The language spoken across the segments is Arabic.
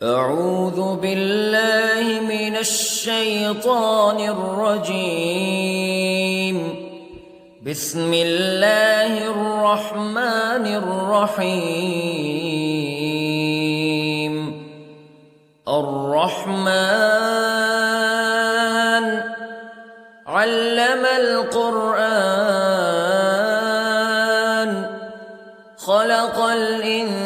أعوذ بالله من الشيطان الرجيم. بسم الله الرحمن الرحيم. الرحمن علم القرآن خلق الإنسان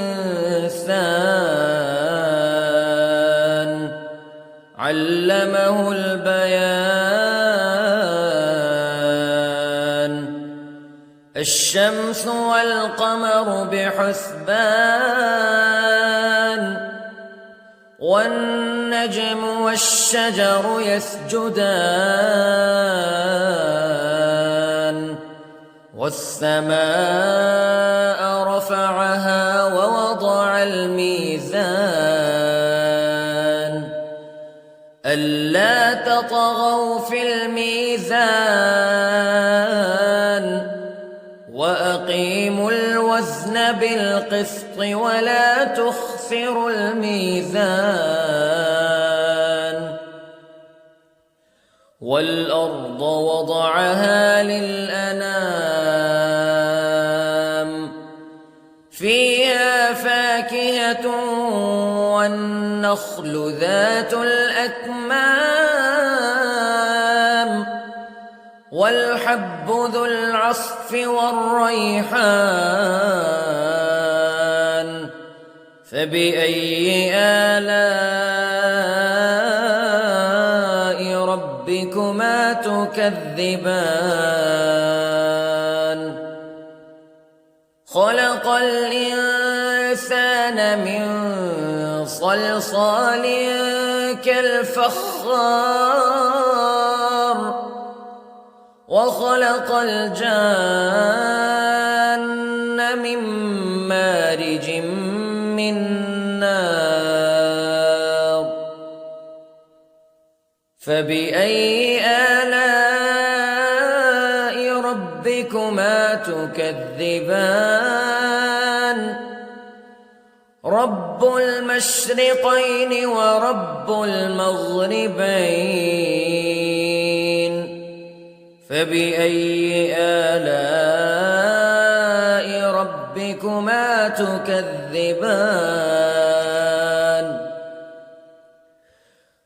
علمه البيان. الشمس والقمر بحسبان والنجم والشجر يسجدان والسماء رفعها ووضع الميزان ألا تطغوا في الميزان وأقيموا الوزن بالقسط ولا تخسروا الميزان. والأرض وضعها للأنام فيها فاكهة والنخل ذات الأكمام والحب ذو العصف والريحان فبأي آلاء ربكما تكذبان. خلق الإنسان من صلصال كالفخار وخلق الجان من مارج من نار فبأي آلاء ربكما تكذبان. رب المشرقين ورب المغربين فبأي آلاء ربكما تكذبان.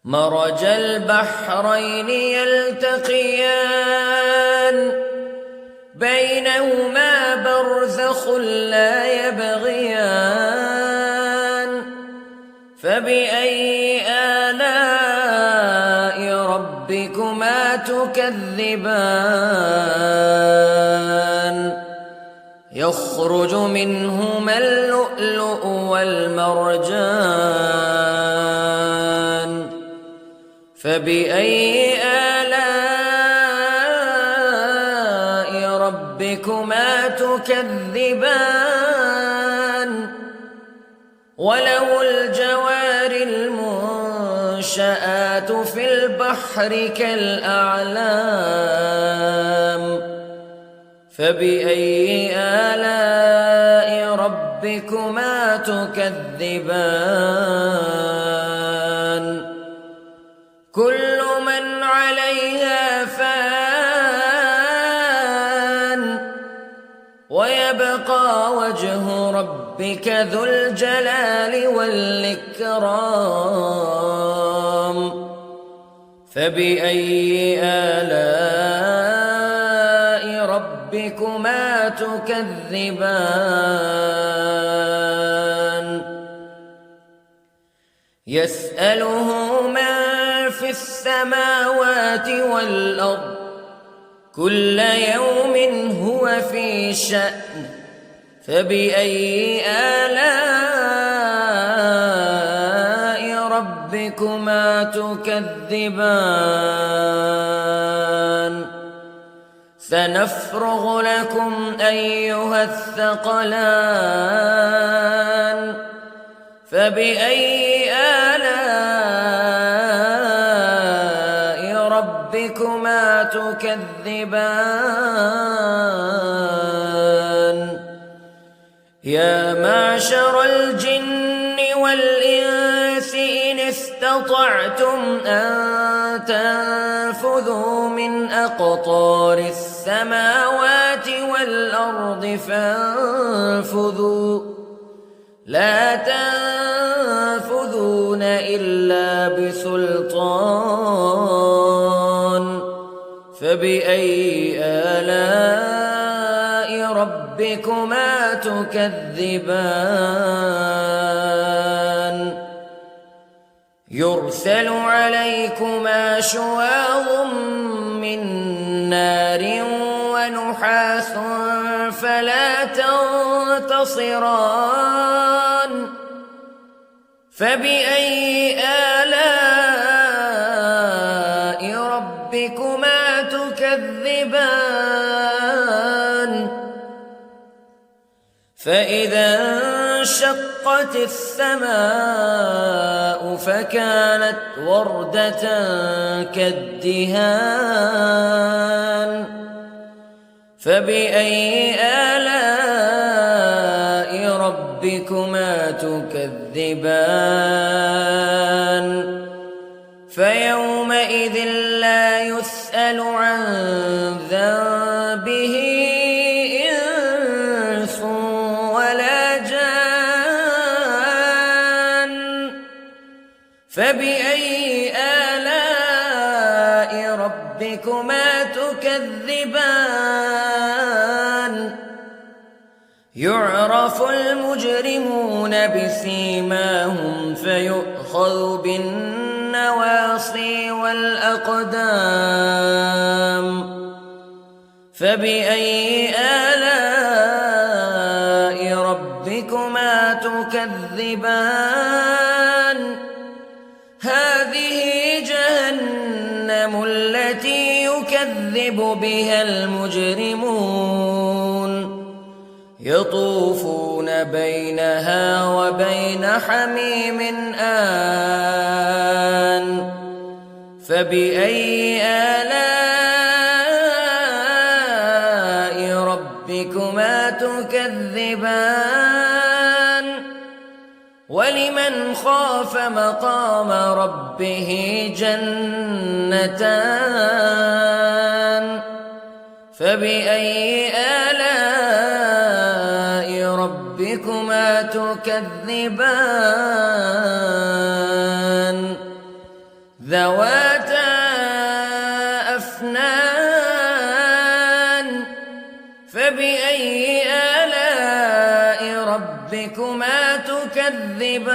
مرج البحرين يلتقيان بينهما برزخ لا يبغيان فبأي آلاء ربكما تكذبان. يخرج منهما اللؤلؤ والمرجان فبأي آلاء ربكما تكذبان. وله الجوار المنشآت في البحر كالأعلام فبأي آلاء ربكما تكذبان. كل من عليها فان ويبقى وجه ربك ذو الجلال والإكرام فبأي آلاء ربكما تكذبان. يسأله من في السماوات والأرض كل يوم هو في شأن فبأي آلاء ربكما تكذبان. سنفرغ لكم أيها الثقلان فبأي آلاء ربكما تكذبان. يا معشر الجن والإنس استطعتم أن تنفذوا من أقطار السماوات والأرض فانفذوا لا تنفذون إلا بسلطان فبأي آلاء ربكما تكذبان يرسل عليكما شواظ من نار ونحاس فلا تنتصران فبأي آلاء ربكما تكذبان فإذا انشقت السماء فكانت وردة كالدهان فبأي آلاء ربكما تكذبان فيومئذ لا يسأل عن ذنبه إنس ولا جان فبأي آلاء ربكما تكذبان يعرف المجرمون بسيماهم فيؤخذ بالنواصي والأقدام فبأي آلاء ربكما تكذبان هذه جهنم التي يكذب بها المجرمون يطوفون بينها وبين حميم آن فبأي آلاء ربكما تكذبان ولمن خاف مقام ربه جنتان فبأي آلاء ربكما تكذبان ذواتا أفنان فبأي آلاء ربكما تكذبان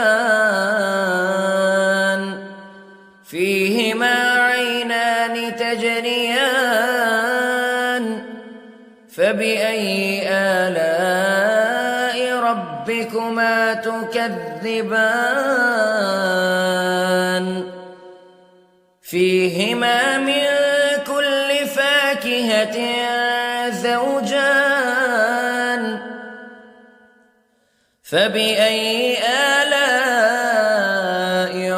فيهما عينان تجريان فبأي آلاء ربكما تكذبان فيهما من كل فاكهة زوجان فبأي آلاء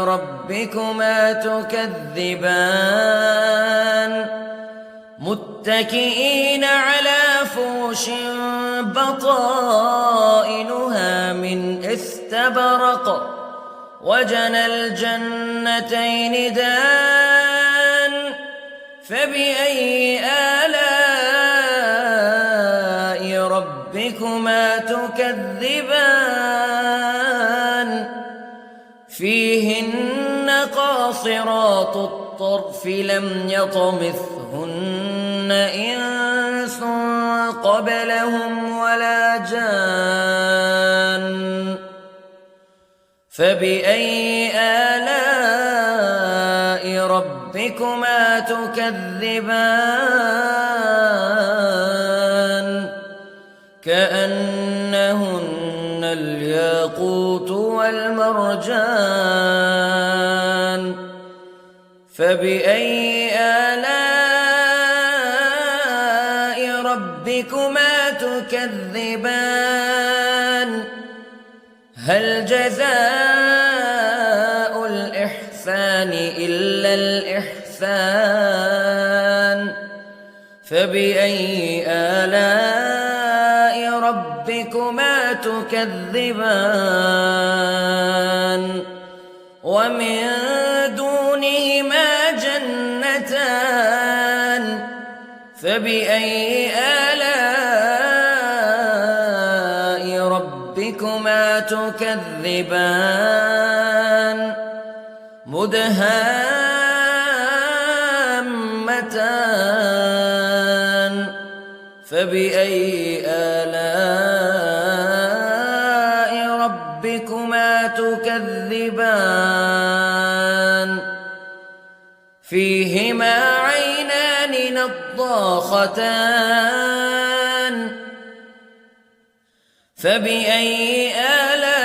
ربكما تكذبان متكئين على فرش بطائنها من استبرق وجنى الجنتين دان فبأي آلاء ربكما تكذبان فيهن قاصرات الطرف لم يطمثهن إنس قبلهم ولا جان فبأي آلاء ربكما تكذبان كأنهن الياقوت والمرجان فبأي آلاء ربكما تكذبان هل جزاء الإحسان إلا الإحسان فبأي آلاء ربكما تكذبان ومن دونهما جنتان فبأي آلاء ربكما تكذبان مدهامتان فبأي آلاء ربكما تكذبان فيهما عينان نضاختان فبأي آلاء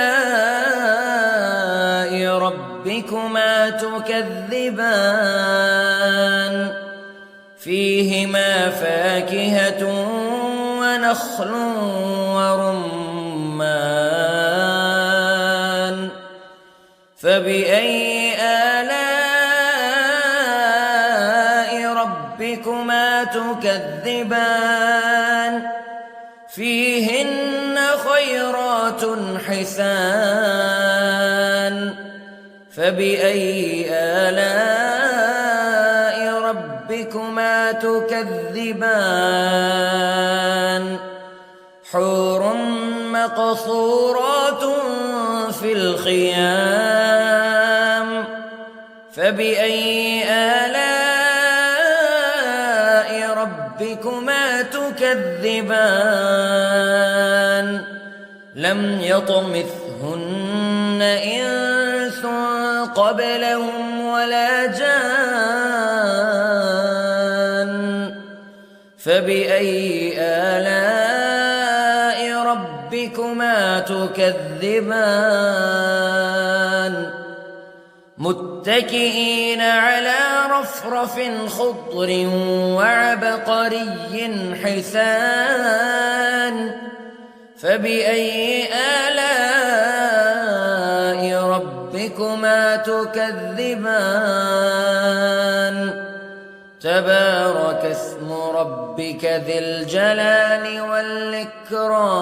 ربكما تكذبان فيهما فاكهة ونخل ورمان فبأي آلاء ربكما تكذبان فيهن خيرات حسان فبأي آلاء ربكما تكذبان حور مقصورات في الخيام فبأي آلاء ربكما تكذبان لم يطمثهن إنس قبلهم ولا جان فبأي آلاء ربكما تكذبان متكئين على رفرف خضر وعبقري حسان فبأي آلاء ربكما تكذبان تبارك اسم ربك ذي الجلال والإكرام